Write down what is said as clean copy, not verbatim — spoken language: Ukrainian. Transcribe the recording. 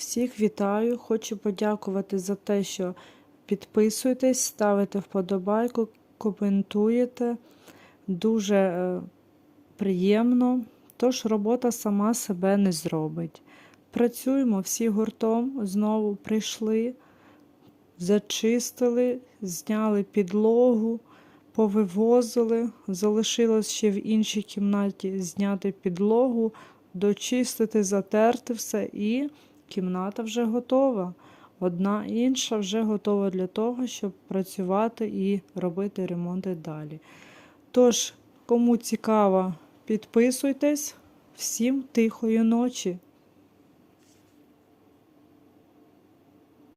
Всіх вітаю! Хочу подякувати за те, що підписуєтесь, ставите вподобайку, коментуєте. Дуже приємно. Тож робота сама себе не зробить. Працюємо всі гуртом, знову прийшли, зачистили, зняли підлогу, повивозили. Залишилось ще в іншій кімнаті зняти підлогу, дочистити, затерти все і кімната вже готова. Одна інша вже готова для того, щоб працювати і робити ремонти далі. Тож, кому цікаво, підписуйтесь. Всім тихої ночі!